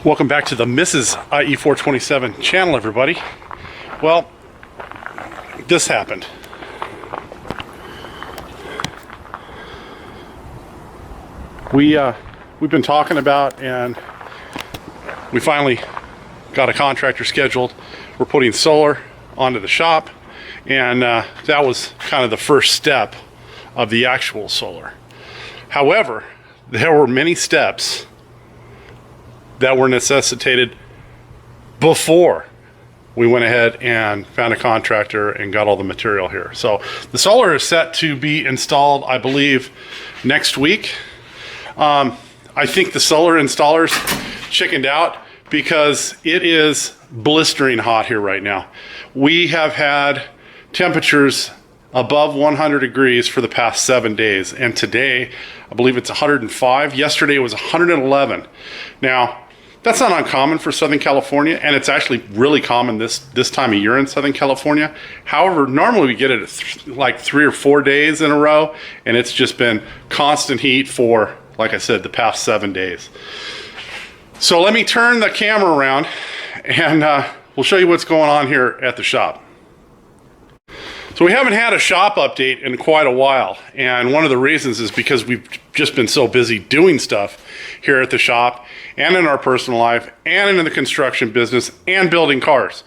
Welcome back to the Mrs. i.e.427 channel, everybody. Well, this happened. We've been talking about, and we finally got a contractor scheduled. We're putting solar onto the shop, and that was kind of the first step of the actual solar. However, there were many steps that were necessitated before we went ahead and found a contractor and got all the material here. So the solar is set to be installed, I believe, next week. I think the solar installers chickened out because it is blistering hot here right now. We have had temperatures above 100 degrees for the past 7 days, and today I believe it's 105. Yesterday it was 111. Now that's not uncommon for Southern California, and it's actually really common this time of year in Southern California. However, normally we get it at like 3 or 4 days in a row, and it's just been constant heat for, like I said, the past 7 days. So let me turn the camera around, and we'll show you what's going on here at the shop. So we haven't had a shop update in quite a while, and one of the reasons is because we've just been so busy doing stuff here at the shop and in our personal life and in the construction business and building cars.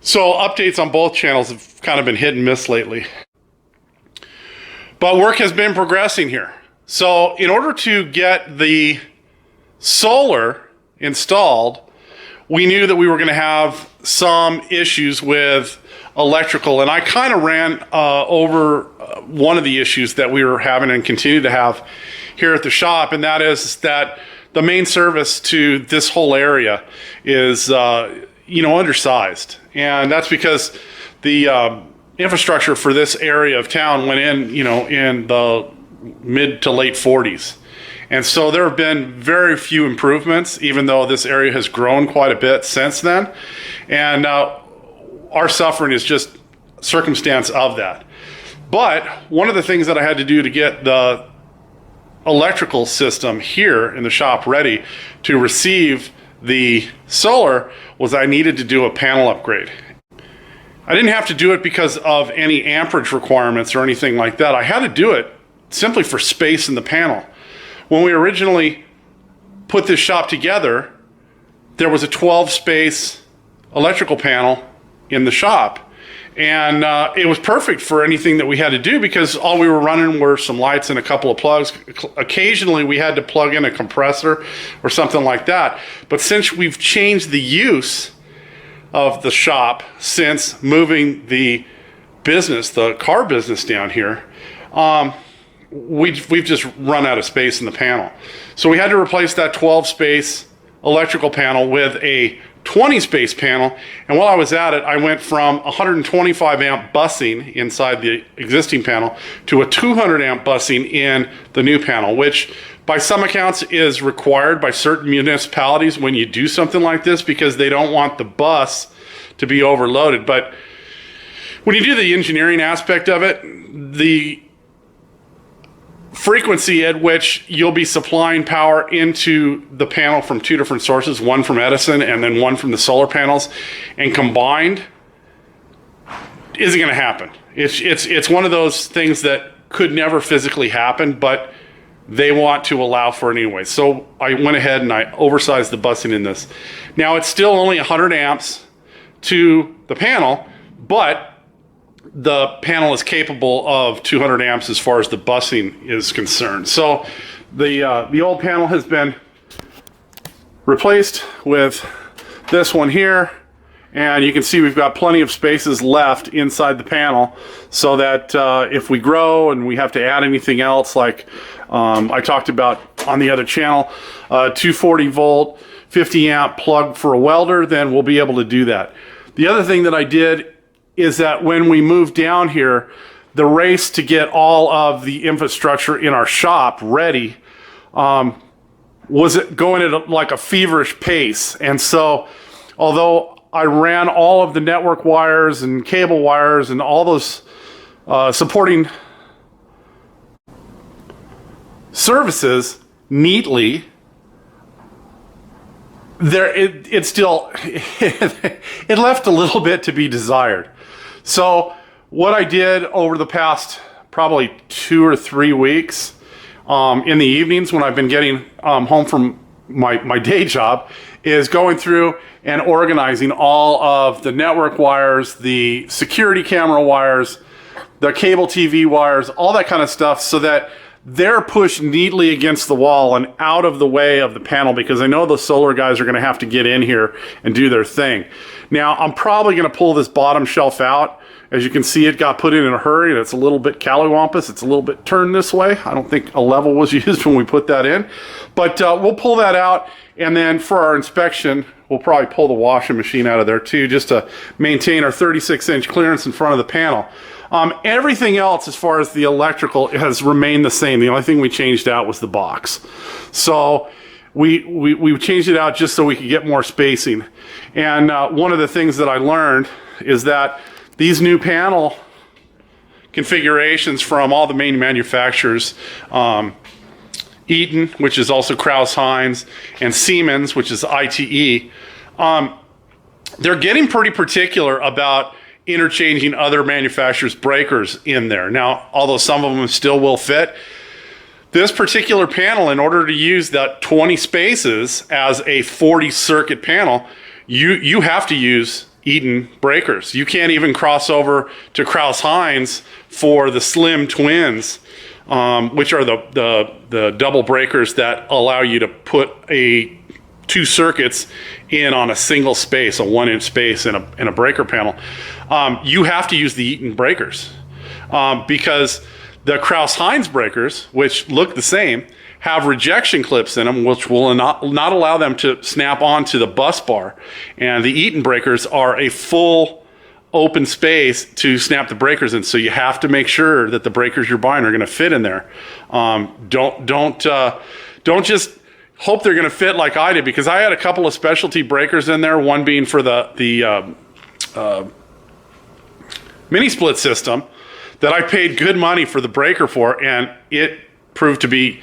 So updates on both channels have kind of been hit and miss lately. But work has been progressing here. So in order to get the solar installed, we knew that we were going to have some issues with electrical, and I kind of ran over one of the issues that we were having and continue to have here at the shop, and that is that the main service to this whole area is undersized, and that's because the infrastructure for this area of town went in in the mid to late 40s. And so there have been very few improvements, even though this area has grown quite a bit since then. And our suffering is just circumstance of that. But one of the things that I had to do to get the electrical system here in the shop ready to receive the solar was I needed to do a panel upgrade. I didn't have to do it because of any amperage requirements or anything like that. I had to do it simply for space in the panel. When we originally put this shop together, there was a 12 space electrical panel in the shop, and it was perfect for anything that we had to do because all we were running were some lights and a couple of plugs. Occasionally we had to plug in a compressor or something like that, but since we've changed the use of the shop since moving the business, the car business down here, we've just run out of space in the panel. So we had to replace that 12 space electrical panel with a 20 space panel. And while I was at it, I went from 125 amp busing inside the existing panel to a 200 amp busing in the new panel, which by some accounts is required by certain municipalities when you do something like this because they don't want the bus to be overloaded. But when you do the engineering aspect of it, the frequency at which you'll be supplying power into the panel from two different sources, one from Edison and then one from the solar panels, and combined isn't going to happen. It's one of those things that could never physically happen, but they want to allow for it anyway. So I went ahead and I oversized the busing in this. Now it's still only 100 amps to the panel, but the panel is capable of 200 amps as far as the busing is concerned. So the old panel has been replaced with this one here, and you can see we've got plenty of spaces left inside the panel so that if we grow and we have to add anything else, like I talked about on the other channel, 240 volt 50 amp plug for a welder, then we'll be able to do that. The other thing that I did is that when we moved down here, the race to get all of the infrastructure in our shop ready was going at like a feverish pace. And so although I ran all of the network wires and cable wires and all those supporting services neatly, it still, it left a little bit to be desired. So what I did over the past probably 2 or 3 weeks, in the evenings when I've been getting home from my day job, is going through and organizing all of the network wires, the security camera wires, the cable TV wires, all that kind of stuff, so that they're pushed neatly against the wall and out of the way of the panel, because I know the solar guys are going to have to get in here and do their thing. Now, I'm probably going to pull this bottom shelf out. As you can see, it got put in a hurry, and it's a little bit cattywampus. It's a little bit turned this way. I don't think a level was used when we put that in. But we'll pull that out, and then for our inspection, we'll probably pull the washing machine out of there too, just to maintain our 36-inch clearance in front of the panel. Everything else, as far as the electrical, has remained the same. The only thing we changed out was the box. So we changed it out just so we could get more spacing. And one of the things that I learned is that these new panel configurations from all the main manufacturers, Eaton, which is also Crouse-Hinds, and Siemens, which is ITE, they're getting pretty particular about interchanging other manufacturers' breakers in there. Now, although some of them still will fit, this particular panel, in order to use that 20 spaces as a 40 circuit panel, you have to use Eaton breakers. You can't even cross over to Crouse-Hinds for the Slim Twins, which are the double breakers that allow you to put two circuits in on a single space, a 1-inch space in a breaker panel. You have to use the Eaton breakers, because the Crouse-Hinds breakers, which look the same, have rejection clips in them, which will not allow them to snap onto the bus bar. And the Eaton breakers are a full open space to snap the breakers in. So you have to make sure that the breakers you're buying are going to fit in there. Don't just hope they're going to fit like I did, because I had a couple of specialty breakers in there, one being for the mini split system that I paid good money for the breaker for, and it proved to be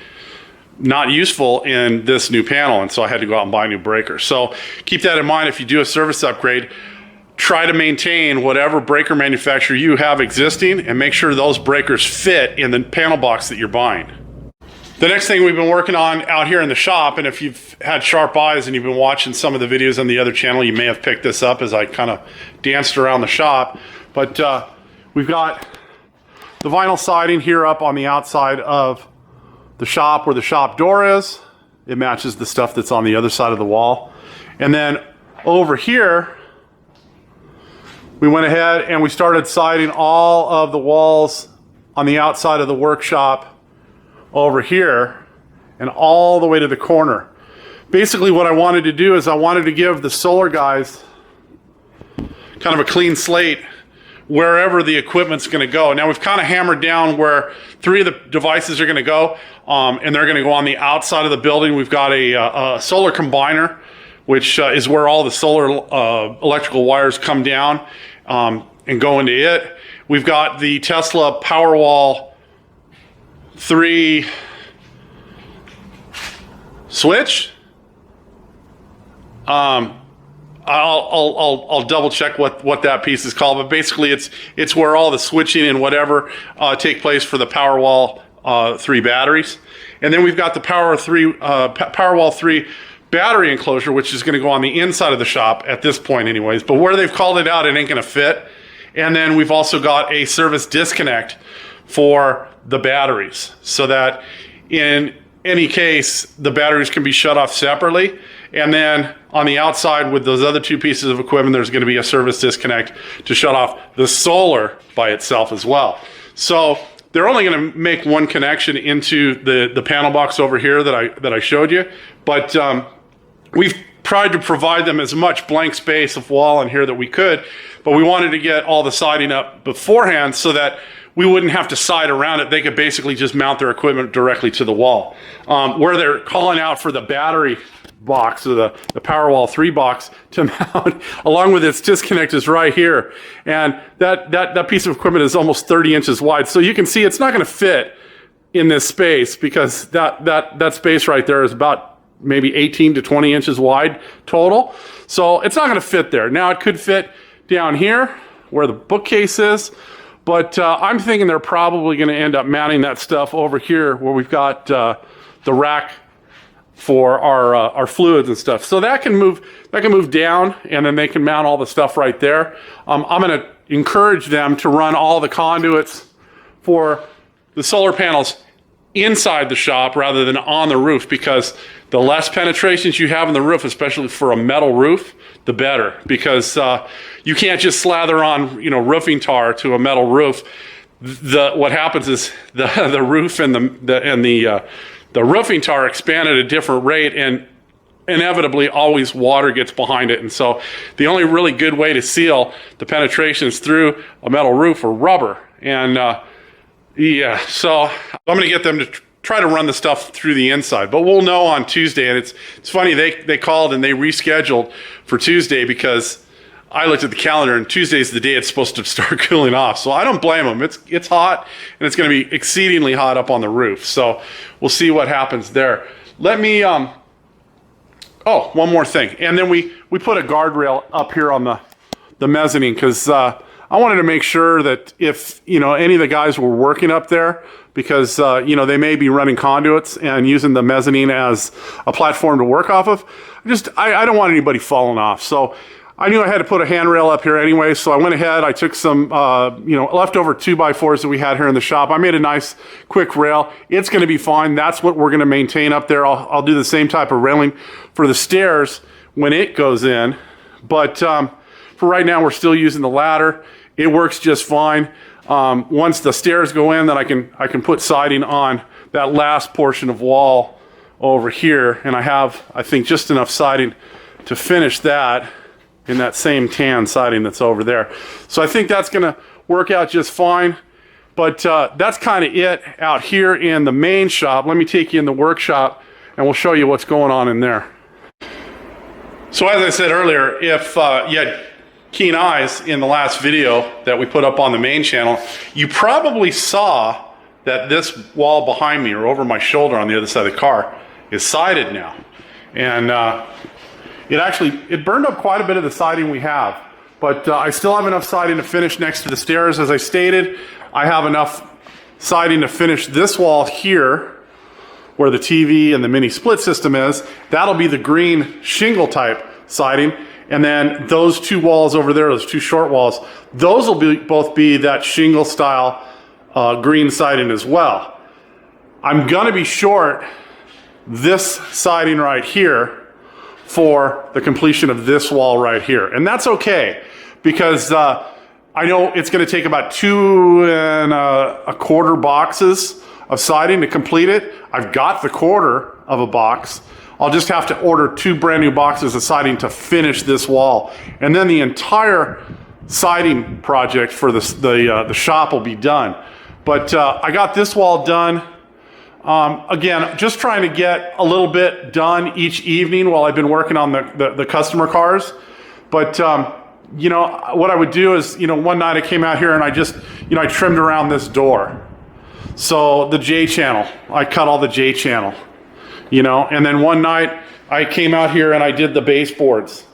not useful in this new panel, and so I had to go out and buy a new breaker. So keep that in mind if you do a service upgrade. Try to maintain whatever breaker manufacturer you have existing, and make sure those breakers fit in the panel box that you're buying. The next thing we've been working on out here in the shop, and if you've had sharp eyes and you've been watching some of the videos on the other channel, you may have picked this up as I kind of danced around the shop, but we've got the vinyl siding here up on the outside of the shop where the shop door is. It matches the stuff that's on the other side of the wall. And then over here, we went ahead and we started siding all of the walls on the outside of the workshop over here and all the way to the corner. Basically what I wanted to do is I wanted to give the solar guys kind of a clean slate wherever the equipment's going to go. Now we've kind of hammered down where 3 of the devices are going to go, and they're going to go on the outside of the building. We've got a solar combiner, which is where all the solar electrical wires come down and go into it. We've got the Tesla Powerwall 3 switch. I'll double check what that piece is called, but basically it's where all the switching and whatever take place for the Powerwall 3 batteries. And then we've got the Powerwall 3 battery enclosure, which is going to go on the inside of the shop at this point anyways, but where they've called it out, it ain't going to fit. And then we've also got a service disconnect for the batteries, so that in any case the batteries can be shut off separately. And then on the outside with those other 2 pieces of equipment, there's going to be a service disconnect to shut off the solar by itself as well. So they're only going to make one connection into the panel box over here that I showed you, but we've tried to provide them as much blank space of wall in here that we could, but we wanted to get all the siding up beforehand so that we wouldn't have to side around it. They could basically just mount their equipment directly to the wall. Where they're calling out for the battery box, or the Powerwall 3 box to mount, along with its disconnect, is right here. And that piece of equipment is almost 30 inches wide. So you can see it's not going to fit in this space, because that space right there is about maybe 18 to 20 inches wide total. So it's not going to fit there. Now it could fit down here where the bookcase is, but I'm thinking they're probably going to end up mounting that stuff over here where we've got the rack for our fluids and stuff. So that can move down, and then they can mount all the stuff right there. I'm going to encourage them to run all the conduits for the solar panels inside the shop rather than on the roof, because the less penetrations you have in the roof, especially for a metal roof, the better, because you can't just slather on, you know, roofing tar to a metal roof. What happens is the roof and the roofing tar expand at a different rate, and inevitably always water gets behind it. And so the only really good way to seal the penetrations through a metal roof are rubber. And yeah, so I'm going to get them to try to run the stuff through the inside, but we'll know on Tuesday. And it's funny, they called and they rescheduled for Tuesday because I looked at the calendar and Tuesday's the day it's supposed to start cooling off. So I don't blame them. It's hot, and it's going to be exceedingly hot up on the roof. So we'll see what happens there. Let me, oh, one more thing. And then we put a guardrail up here on the mezzanine, because I wanted to make sure that if, you know, any of the guys were working up there, because, you know, they may be running conduits and using the mezzanine as a platform to work off of. I don't want anybody falling off. So I knew I had to put a handrail up here anyway, so I went ahead, I took some, you know, leftover 2x4s that we had here in the shop. I made a nice quick rail. It's going to be fine. That's what we're going to maintain up there. I'll do the same type of railing for the stairs when it goes in. But for right now, we're still using the ladder. It works just fine. Once the stairs go in, then I can put siding on that last portion of wall over here, and I have, I think, just enough siding to finish that in that same tan siding that's over there. So I think that's going to work out just fine. But that's kind of it out here in the main shop. Let me take you in the workshop, and we'll show you what's going on in there. So as I said earlier, if you had keen eyes in the last video that we put up on the main channel, you probably saw that this wall behind me, or over my shoulder on the other side of the car, is sided now. And it burned up quite a bit of the siding we have, but I still have enough siding to finish next to the stairs. As I stated, I have enough siding to finish this wall here where the TV and the mini split system is. That'll be the green shingle type siding. And then those two walls over there, those two short walls, those will both be that shingle style green siding as well. I'm going to be short this siding right here for the completion of this wall right here. And that's okay, because I know it's going to take about 2 1/4 boxes of siding to complete it. I've got the 1/4 of a box. I'll just have to order 2 brand new boxes of siding to finish this wall. And then the entire siding project for the shop will be done. But I got this wall done. Again, just trying to get a little bit done each evening while I've been working on the customer cars. But, you know, what I would do is, you know, one night I came out here and I just, you know, I trimmed around this door. So the J channel, I cut all the J channel, you know, and then one night I came out here and I did the baseboards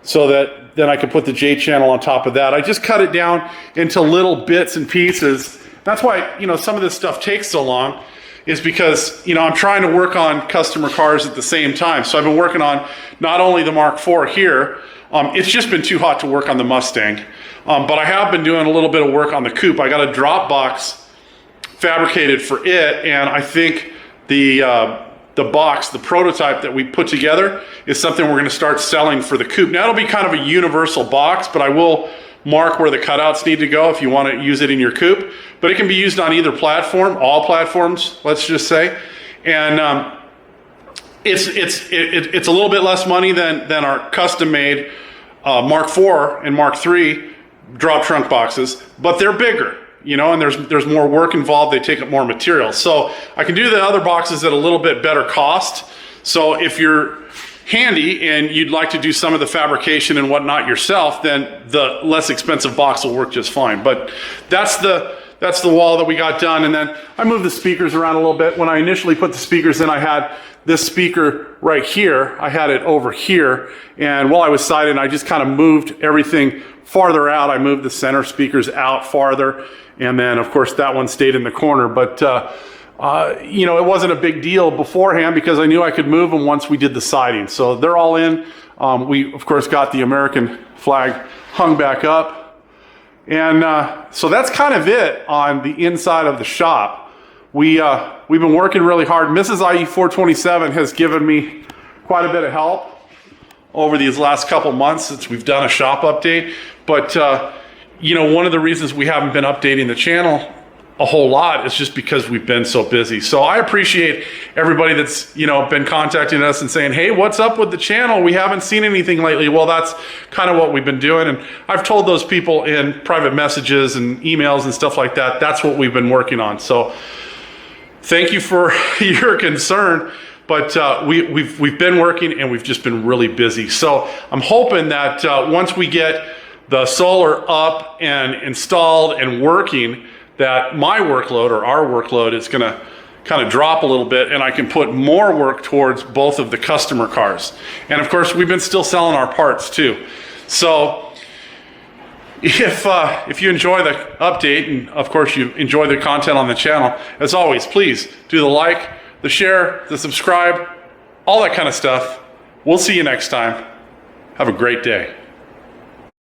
so that then I could put the J channel on top of that. I just cut it down into little bits and pieces. That's why, you know, some of this stuff takes so long, is because, you know, I'm trying to work on customer cars at the same time. So I've been working on not only the Mark IV here, it's just been too hot to work on the Mustang, but I have been doing a little bit of work on the coupe. I got a drop box fabricated for it, and I think the box, the prototype that we put together, is something we're going to start selling for the coupe. Now it'll be kind of a universal box, but I will mark where the cutouts need to go if you want to use it in your coupe. But it can be used on either platform, all platforms, let's just say. And it's a little bit less money than our custom-made Mark IV and Mark III drop trunk boxes, but they're bigger, you know, and there's more work involved. They take up more material. So I can do the other boxes at a little bit better cost. So if you're handy and you'd like to do some of the fabrication and whatnot yourself, then the less expensive box will work just fine. But that's the that's the wall that we got done. And then I moved the speakers around a little bit. When I initially put the speakers in, I had this speaker right here. I had it over here. And while I was siding, I just kind of moved everything farther out. I moved the center speakers out farther. And then, of course, that one stayed in the corner. But, you know, it wasn't a big deal beforehand because I knew I could move them once we did the siding. So they're all in. We, of course, got the American flag hung back up. And so that's kind of it on the inside of the shop. We've been working really hard. Mrs. i.e.427 has given me quite a bit of help over these last couple months since we've done a shop update. But, you know, one of the reasons we haven't been updating the channel a whole lot is just because we've been so busy. So I appreciate everybody that's, you know, been contacting us and saying, hey, what's up with the channel? We haven't seen anything lately. Well, that's kind of what we've been doing. And I've told those people in private messages and emails and stuff like that, that's what we've been working on. So thank you for your concern. But we've been working and we've just been really busy. So I'm hoping that once we get the solar up and installed and working, that my workload or our workload is going to kind of drop a little bit and I can put more work towards both of the customer cars. And of course, we've been still selling our parts too. So if you enjoy the update and of course you enjoy the content on the channel, as always, please do the like, the share, the subscribe, all that kind of stuff. We'll see you next time. Have a great day.